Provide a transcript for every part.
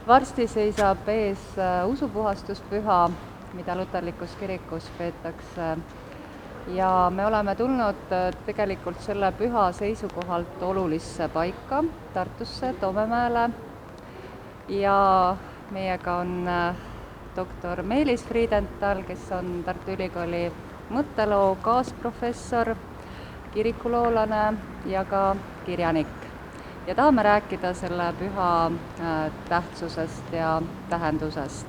Varsti seisab ees usupuhastuspüha, mida luterlikus kirikus peetakse. Ja me oleme tulnud tegelikult selle püha seisukohalt olulisse paika, Tartusse, Toomemäele. Ja meiega on doktor Meelis Friedenthal, kes on Tartu Ülikooli mõtteloo kaasprofessor, kirikuloolane ja ka kirjanik. Ja tahame rääkida selle püha tähtsusest ja tähendusest.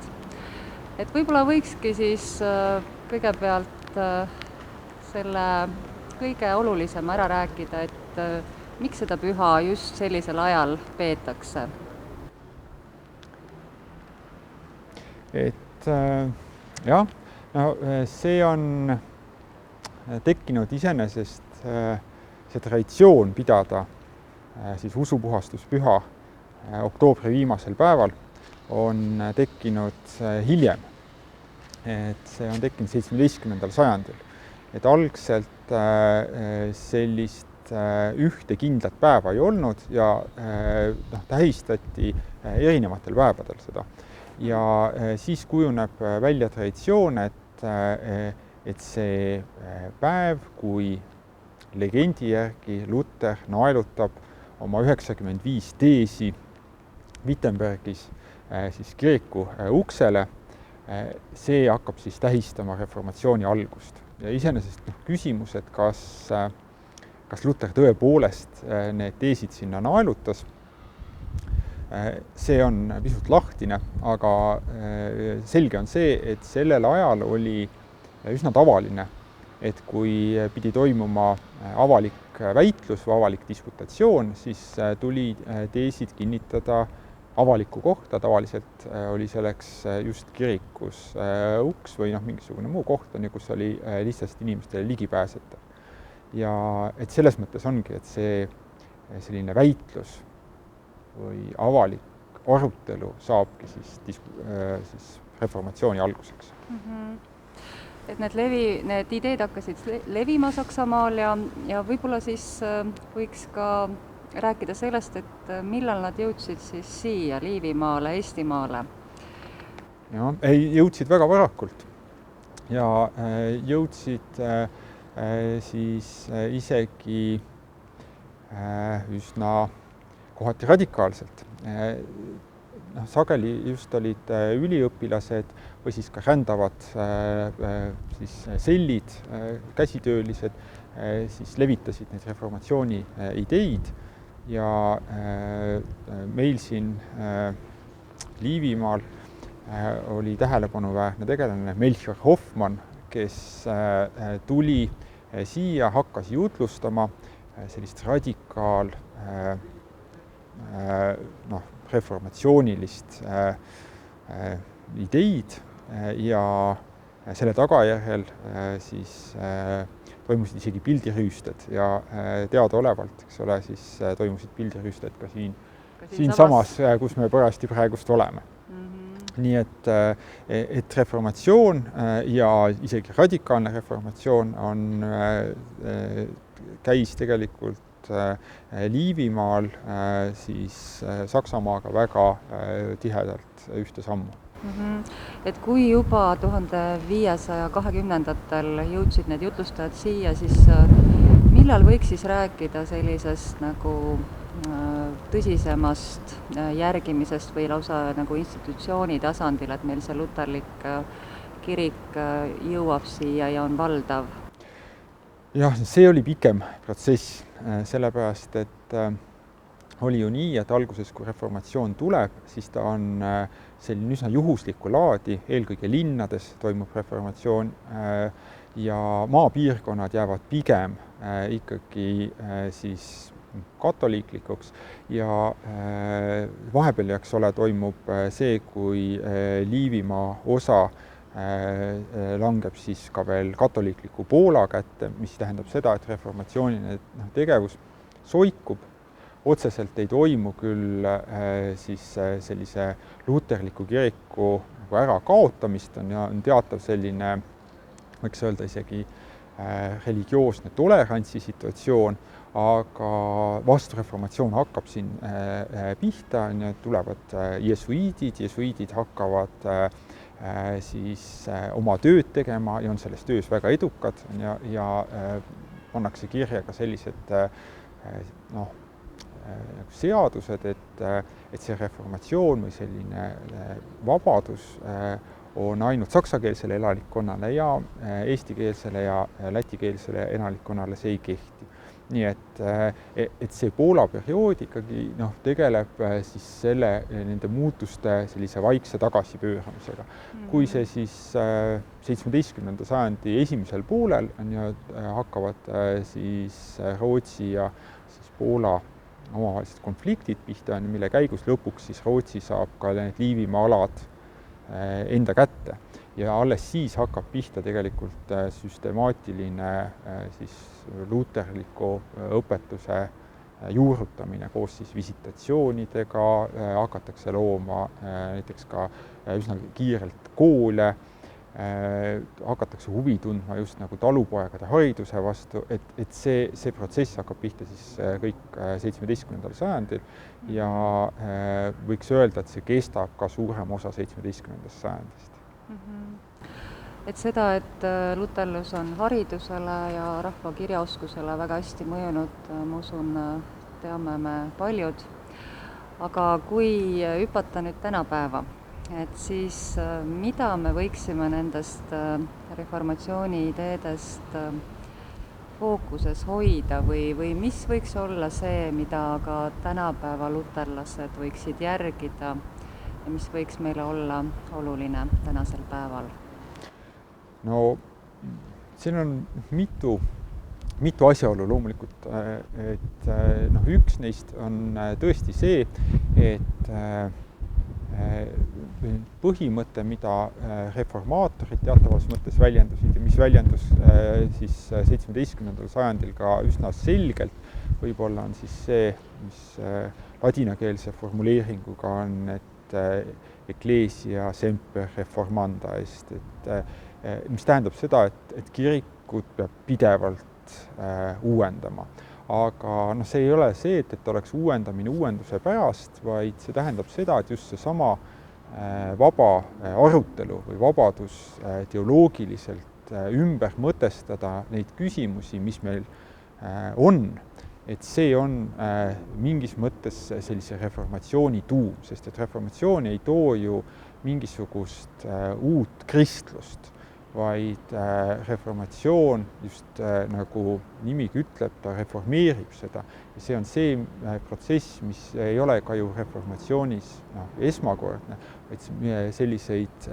Et võib-olla võikski siis kõigepealt selle kõige olulisema ära rääkida, et miks seda püha just sellisel ajal peetakse? See on tekkinud iseenesest see traditsioon pidada siis usupuhastuspüha oktoobri viimasel päeval on tekkinud hiljem. Et see on tekkinud 17. sajandil. Et algselt sellist ühte kindlat päeva ei olnud ja tähistati erinevatel päevadel seda. Ja siis kujuneb välja traditsioon, et see päev, kui legendi järgi Luther naelutab oma 95 teesi Wittenbergis siis kiriku uksele, see hakkab siis tähistama reformatsiooni algust. Ja iseenesest küsimus, et kas Luther tõepoolest need teesid sinna naelutas, see on pisut lahtine, aga selge on see, et sellel ajal oli üsna tavaline, et kui pidi toimuma avalik väitlus või avalik disputatsioon, siis tuli teesid kinnitada avalikku kohta, tavaliselt oli selleks just kirikus uks või mingisugune muu koht, kus oli lihtsalt inimestele ligipääsetav. Ja et selles mõttes ongi, et see selline väitlus või avalik arutelu saabki siis reformatsiooni alguseks. Et need ideed hakkasid levima Saksamaal ja võib-olla siis võiks ka rääkida sellest, et millal nad jõudsid siis siia Liivimaale, Eestimaale? Jõudsid väga varakult ja jõudsid siis isegi üsna kohati radikaalselt. Sageli just olid üliõpilased või siis ka rändavad siis sellid, käsitöölised, siis levitasid neid reformatsiooni ideid ja meil siin Liivimaal oli tähelepanuväärne tegelane Melchior Hoffmann, kes tuli siia, hakkas jutlustama sellist radikaal reformatsioonilist ideid ja selle tagajärjel siis toimusid isegi pildirüüsted ja teadaolevalt, siis toimusid pildirüüsted ka siin samas, kus me parajasti praegust oleme. Nii et reformatsioon ja isegi radikaalne reformatsioon käis tegelikult Liivimaal siis Saksamaaga väga tihedalt ühte sammu. Et kui juba 1520-ndatel jõudsid need jutlustajad siia, siis millal võiks siis rääkida sellisest nagu tõsisemast järgimisest või lausa nagu institutsiooni tasandil, et meil see luterlik kirik jõuab siia ja on valdav? Jah, see oli pikem protsess, sellepärast, et oli ju nii, et alguses, kui reformatsioon tuleb, siis ta on selline üsna juhuslikku laadi, eelkõige linnades toimub reformatsioon ja maapiirkonnad jäävad pigem ikkagi siis katoliiklikuks ja vahepeal, toimub see, kui Liivimaa osa langeb siis ka veel katoliikliku Poola kätte, mis tähendab seda, et reformatsiooniline tegevus soikub, otseselt ei toimu küll siis sellise luterliku kiriku ärakaotamist, on teatav selline, võiks öelda isegi religioosne tolerantsi situatsioon, aga vastureformatsioon hakkab siin pihta, tulevad jesuiidid hakkavad siis oma tööd tegema ja on selles töös väga edukad ja pannakse kirja ka sellised seadused, et see reformatsioon või selline vabadus on ainult saksakeelsele elanikkonnale ja eestikeelsele ja lätikeelsele elanikkonnale see ei kehti. Nii et see Poola periood ikkagi tegeleb siis nende muutuste sellise vaikse tagasipööramisega. Kui see siis 17. sajandi esimesel poolel hakkavad siis Rootsi ja siis Poola omavahelised konfliktid pihta, mille käigus lõpuks siis Rootsi saab ka need Liivimaa alad enda kätte ja alles siis hakkab pihta tegelikult süstemaatiline siis luuterliku õpetuse juurutamine koos siis visitatsioonidega, hakatakse looma näiteks ka üsna kiirelt koole, hakatakse huvi tundma just nagu talupoegade hariduse vastu, et see protsess hakkab pihta siis kõik 17. sajandil ja võiks öelda, et see kestab ka suurem osa 17. sajandist. Et seda, et luterlus on haridusele ja rahva kirjaoskusele väga hästi mõjunud, ma usun, teame me paljud. Aga kui hüpata nüüd tänapäeva, et siis mida me võiksime nendest reformatsiooni ideedest fookuses hoida või mis võiks olla see, mida ka tänapäeva luterlased võiksid järgida ja mis võiks meile olla oluline tänasel päeval? No siin on mitu asjaolu loomulikult, et üks neist on tõesti see, et põhimõte, mida reformaatorid teatavas mõttes väljendusid ja mis väljendus siis 17. sajandil ka üsna selgelt, võib-olla on siis see, mis ladinakeelse formuleeringuga on, et ecclesia semper reformanda est, mis tähendab seda, et kirikut peab pidevalt uuendama. Aga see ei ole see, et oleks uuendamine uuenduse pärast, vaid see tähendab seda, et just seesama vaba arutelu või vabadus teoloogiliselt ümber mõtestada neid küsimusi, mis meil on, et see on mingis mõttes sellise reformatsiooni tuum, sest et reformatsioon ei too ju mingisugust uut kristlust, vaid reformatsioon, just nagu nimigi ütleb, ta reformeerib seda. Ja see on see protsess, mis ei ole ka ju reformatsioonis esmakordne, vaid selliseid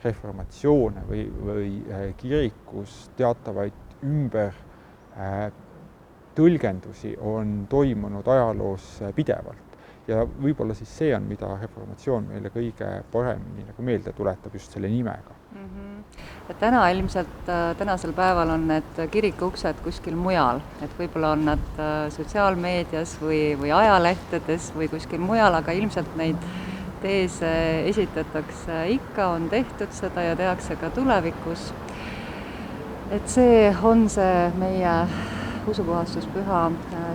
reformatsioone või kirikus teatavaid ümber tõlgendusi on toimunud ajaloos pidevalt. Ja võib-olla siis see on, mida reformatsioon meile kõige paremini nagu meelde tuletab just selle nimega. Ja täna ilmselt tänasel päeval on need kirikuuksed kuskil mujal, et võib-olla on nad sotsiaalmeedias või ajalehtedes või kuskil mujal, aga ilmselt neid teese esitatakse ikka, on tehtud seda ja tehakse ka tulevikus. Et see on see meie usupuhastuspüha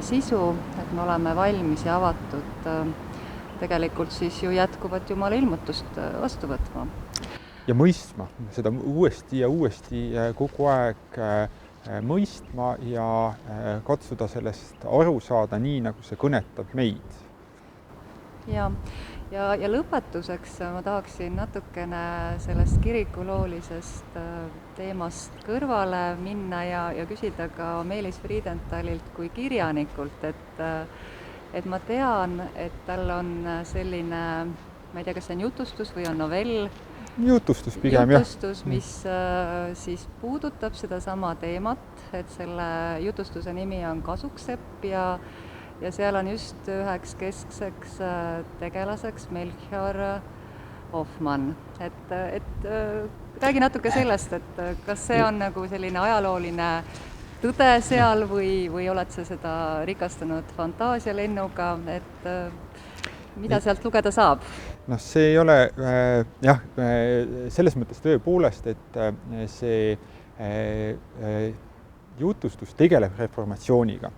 sisu, et me oleme valmis ja avatud tegelikult siis ju jätkuvat Jumala ilmutust vastu võtma. Ja mõistma, seda uuesti ja uuesti kogu aeg mõistma ja katsuda sellest aru saada nii, nagu see kõnetab meid. Ja lõpetuseks ma tahaksin natukene sellest kirikuloolisest teemast kõrvale minna ja küsida ka Meelis Friedentalilt kui kirjanikult, et ma tean, et tal on selline, ma ei tea, kas see on jutustus või on novell, Jutustus pigem, jah. Jutustus, mis siis puudutab sedasama teemat, et selle jutustuse nimi on Kasuksepp ja seal on just üheks keskseks tegelaseks Melchior Hoffmann. Et räägi natuke sellest, et kas see on nagu selline ajalooline tõde seal või oled sa seda rikastanud fantaasialennuga, et mida sealt lugeda saab? See ei ole, selles mõttes tõepoolest, et see jutustus tegeleb reformatsiooniga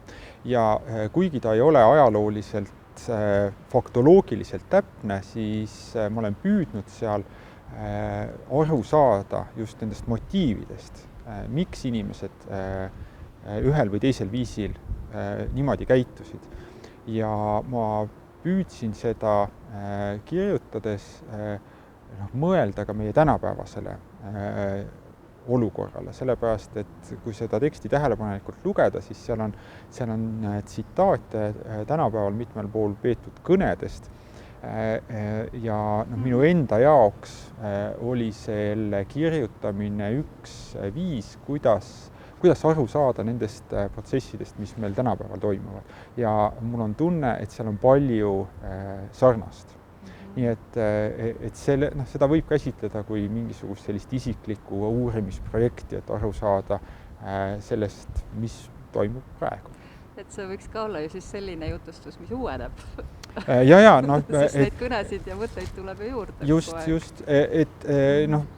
ja kuigi ta ei ole ajalooliselt faktoloogiliselt täpne, siis ma olen püüdnud seal aru saada just nendest motiividest, miks inimesed ühel või teisel viisil niimoodi käitusid. Ja ma püüdsin seda kirjutades mõelda ka meie tänapäevasele olukorrale, sellepärast et kui seda teksti tähelepanelikult lugeda, siis seal on tsitaate tänapäeval mitmel pool peetud kõnedest ja minu enda jaoks oli selle kirjutamine üks viis, kuidas aru saada nendest protsessidest, mis meil tänapäeval toimuvad. Ja mul on tunne, et seal on palju sarnast. Nii et seda võib käsitleda kui mingisugust sellist isiklikku uurimisprojekti, et aru saada sellest, mis toimub praegu. Et see võiks ka olla ju siis selline jutustus, mis uueneb. Sest neid kõnesid ja mõtteid tuleb ju juurde. Just.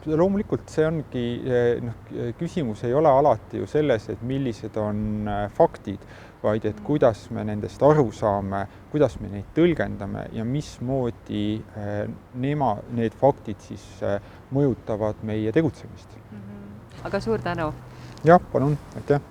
Loomulikult see ongi, küsimus ei ole alati ju selles, et millised on faktid, vaid et kuidas me nendest aru saame, kuidas me neid tõlgendame ja mismoodi need faktid siis mõjutavad meie tegutsemist. Aga suur tänu! Jah, palun, aitäh!